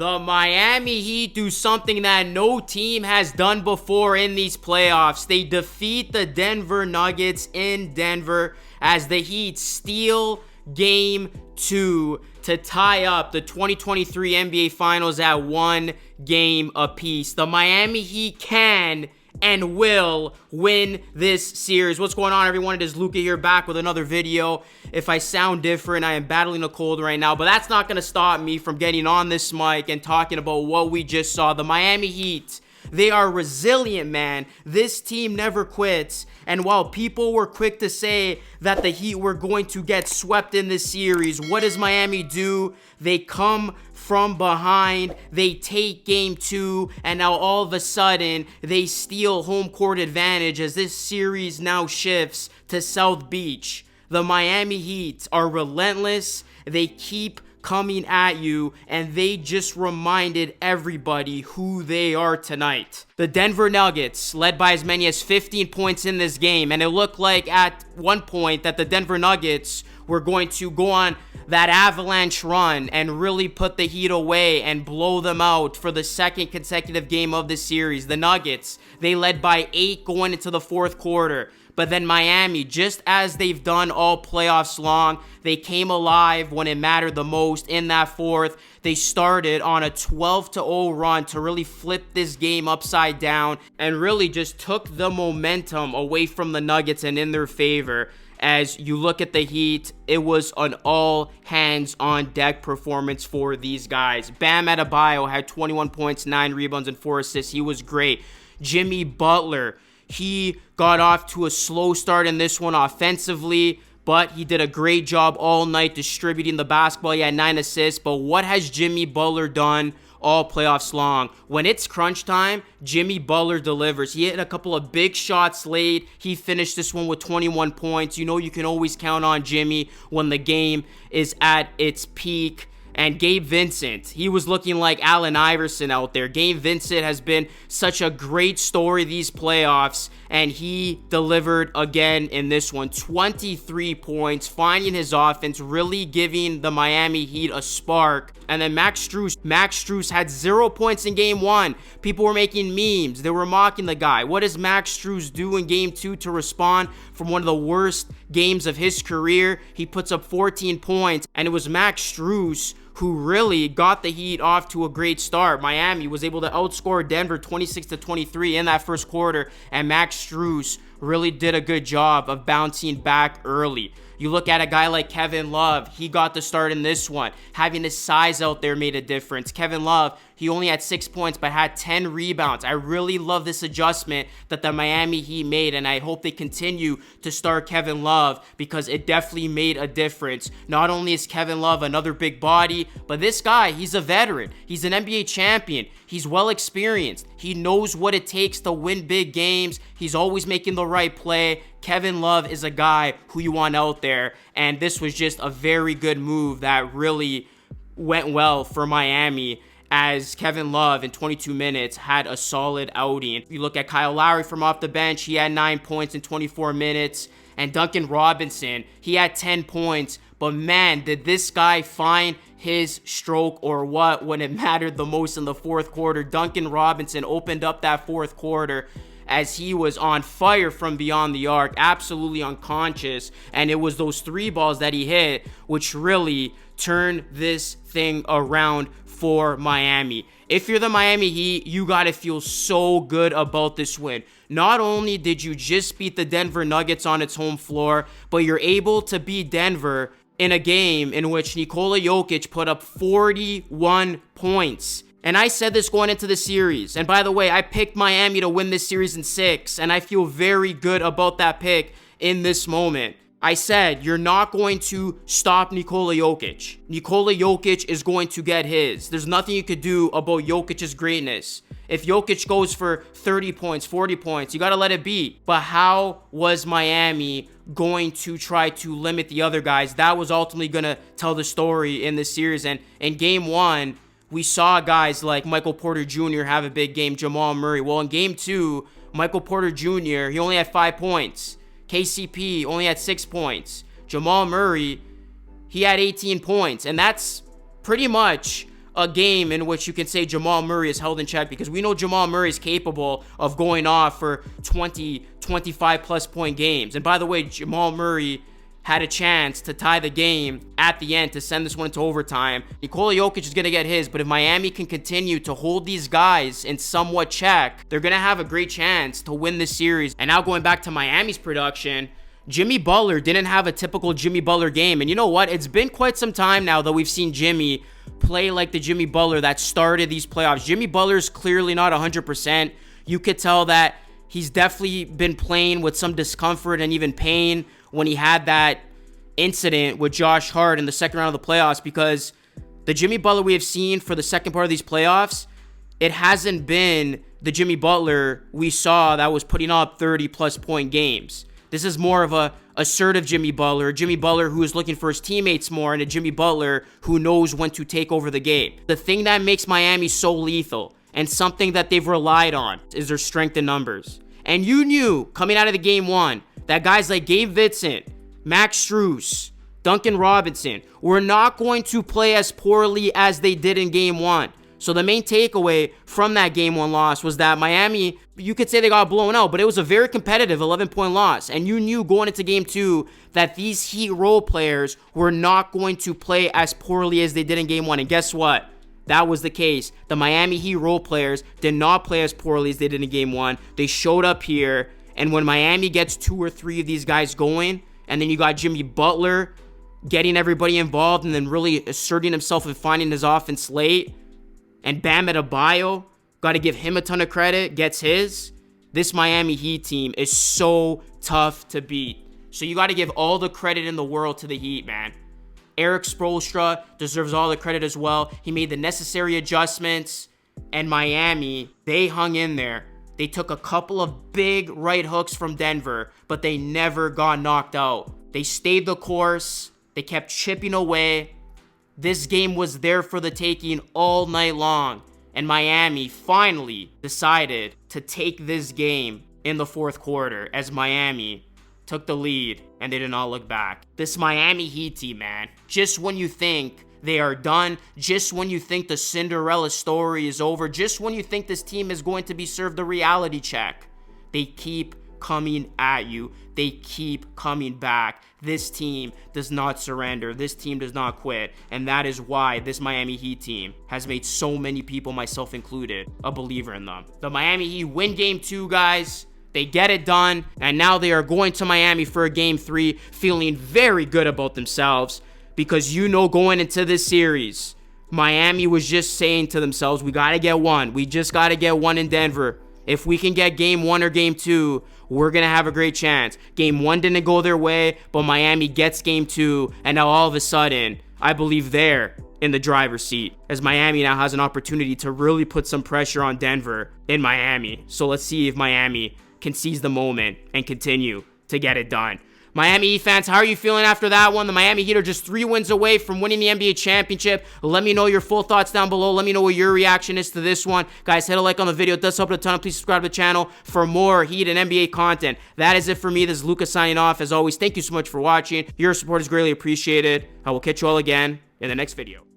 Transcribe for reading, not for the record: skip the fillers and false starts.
The Miami Heat do something that no team has done before in these playoffs. They defeat the Denver Nuggets in Denver as the Heat steal Game 2 to tie up the 2023 NBA Finals at 1 game apiece. The Miami Heat can and will win this series. What's going on, everyone? It is Luka here, back with another video. If I sound different, I am battling a cold right now, but that's not going to stop me from getting on this mic and talking about what we just saw. The Miami Heat, they are resilient, man. This team never quits. And while people were quick to say that the Heat were going to get swept in this series, what does Miami do? They come from behind, they take Game 2, and now all of a sudden, they steal home court advantage as this series now shifts to South Beach. The Miami Heat are relentless. They keep coming at you, and they just reminded everybody who they are tonight. The Denver Nuggets led by as many as 15 points in this game, and it looked like at one point that the Denver Nuggets were going to go on that avalanche run and really put the Heat away and blow them out for the second consecutive game of the series. The Nuggets, they led by 8 going into the fourth quarter. But then Miami, just as they've done all playoffs long, they came alive when it mattered the most in that fourth. They started on a 12-0 run to really flip this game upside down and really just took the momentum away from the Nuggets and in their favor. As you look at the Heat, it was an all-hands-on-deck performance for these guys. Bam Adebayo had 21 points, 9 rebounds, and 4 assists. He was great. Jimmy Butler, he got off to a slow start in this one offensively, but he did a great job all night distributing the basketball. He had 9 assists, but what has Jimmy Butler done all playoffs long? When it's crunch time, Jimmy Butler delivers. He hit a couple of big shots late. He finished this one with 21 points. You know you can always count on Jimmy when the game is at its peak. And Gabe Vincent, he was looking like Allen Iverson out there. Gabe Vincent has been such a great story these playoffs, and he delivered again in this one. 23 points, finding his offense, really giving the Miami Heat a spark. And then Max Strus had 0 points in Game 1. People were making memes. They were mocking the guy. What does Max Strus do in Game 2 to respond from one of the worst games of his career? He puts up 14 points, and it was Max Strus who really got the Heat off to a great start. Miami was able to outscore Denver 26-23 in that first quarter, and Max Strus really did a good job of bouncing back early. You look at a guy like Kevin Love, he got the start in this one. Having his size out there made a difference. Kevin Love, he only had 6 points but had 10 rebounds. I really love this adjustment that the Miami Heat made, and I hope they continue to start Kevin Love because it definitely made a difference. Not only is Kevin Love another big body, but this guy, he's a veteran. He's an NBA champion. He's well experienced. He knows what it takes to win big games. He's always making the right play. Kevin Love is a guy who you want out there, and this was just a very good move that really went well for Miami, as Kevin Love in 22 minutes had a solid outing. If you look at Kyle Lowry from off the bench, he had 9 points in 24 minutes, and Duncan Robinson, he had 10 points, but man, did this guy find his stroke or what when it mattered the most in the fourth quarter. Duncan Robinson opened up that fourth quarter as he was on fire from beyond the arc, absolutely unconscious, and it was those 3 balls that he hit which really turned this thing around for Miami. If you're the Miami Heat, you gotta feel so good about this win. Not only did you just beat the Denver Nuggets on its home floor, but you're able to beat Denver in a game in which Nikola Jokic put up 41 points. And I said this going into the series. And by the way, I picked Miami to win this series in 6. And I feel very good about that pick in this moment. I said, you're not going to stop Nikola Jokic. Nikola Jokic is going to get his. There's nothing you could do about Jokic's greatness. If Jokic goes for 30 points, 40 points, you got to let it be. But how was Miami going to try to limit the other guys? That was ultimately going to tell the story in this series. And in Game 1, we saw guys like Michael Porter Jr. have a big game, Jamal Murray. Well, in Game 2, Michael Porter Jr., he only had 5 points. KCP only had 6 points. Jamal Murray, he had 18 points. And that's pretty much a game in which you can say Jamal Murray is held in check, because we know Jamal Murray is capable of going off for 20, 25 plus point games. And by the way, Jamal Murray had a chance to tie the game at the end to send this one into overtime. Nikola Jokic is going to get his, but if Miami can continue to hold these guys in somewhat check, they're going to have a great chance to win this series. And now going back to Miami's production, Jimmy Butler didn't have a typical Jimmy Butler game. And you know what? It's been quite some time now that we've seen Jimmy play like the Jimmy Butler that started these playoffs. Jimmy Butler's clearly not 100%. You could tell that he's definitely been playing with some discomfort and even pain when he had that incident with Josh Hart in the second round of the playoffs, because the Jimmy Butler we have seen for the second part of these playoffs, it hasn't been the Jimmy Butler we saw that was putting up 30 plus point games. This is more of a assertive Jimmy Butler who is looking for his teammates more, and a Jimmy Butler who knows when to take over the game. The thing that makes Miami so lethal and something that they've relied on is their strength in numbers. And you knew coming out of the game one that guys like Gabe Vincent, Max Strus, Duncan Robinson were not going to play as poorly as they did in game one. So the main takeaway from that game one loss was that Miami, you could say they got blown out, but it was a very competitive 11-point loss. And you knew going into game two that these Heat role players were not going to play as poorly as they did in game one. And guess what? That was the case. The Miami Heat role players did not play as poorly as they did in game one. They showed up here, and when Miami gets 2 or 3 of these guys going, and then you got Jimmy Butler getting everybody involved and then really asserting himself and finding his offense late, and Bam Adebayo, got to give him a ton of credit, gets his. This Miami Heat team is so tough to beat. So you got to give all the credit in the world to the Heat, man. Eric Spoelstra deserves all the credit as well. He made the necessary adjustments, and Miami, they hung in there. They took a couple of big right hooks from Denver, but they never got knocked out. They stayed the course. They kept chipping away. This game was there for the taking all night long, and Miami finally decided to take this game in the fourth quarter as Miami took the lead, and they did not look back. This Miami Heat team, man, just when you think they are done, just when you think the Cinderella story is over, just when you think this team is going to be served a reality check, they keep coming at you. They keep coming back. This team does not surrender. This team does not quit. And that is why this Miami Heat team has made so many people, myself included, a believer in them. The Miami Heat win game 2, guys. They get it done. And now they are going to Miami for a game 3, feeling very good about themselves. Because you know, going into this series, Miami was just saying to themselves, we got to get one. We just got to get one in Denver. If we can get game 1 or game 2, we're going to have a great chance. Game 1 didn't go their way, but Miami gets game 2, and now all of a sudden, I believe they're in the driver's seat, as Miami now has an opportunity to really put some pressure on Denver in Miami. So let's see if Miami can seize the moment and continue to get it done. Miami Heat fans, how are you feeling after that one? The Miami Heat are just 3 wins away from winning the NBA championship. Let me know your full thoughts down below. Let me know what your reaction is to this one. Guys, hit a like on the video. It does help a ton. Please subscribe to the channel for more Heat and NBA content. That is it for me. This is Lucas signing off. As always, thank you so much for watching. Your support is greatly appreciated. I will catch you all again in the next video.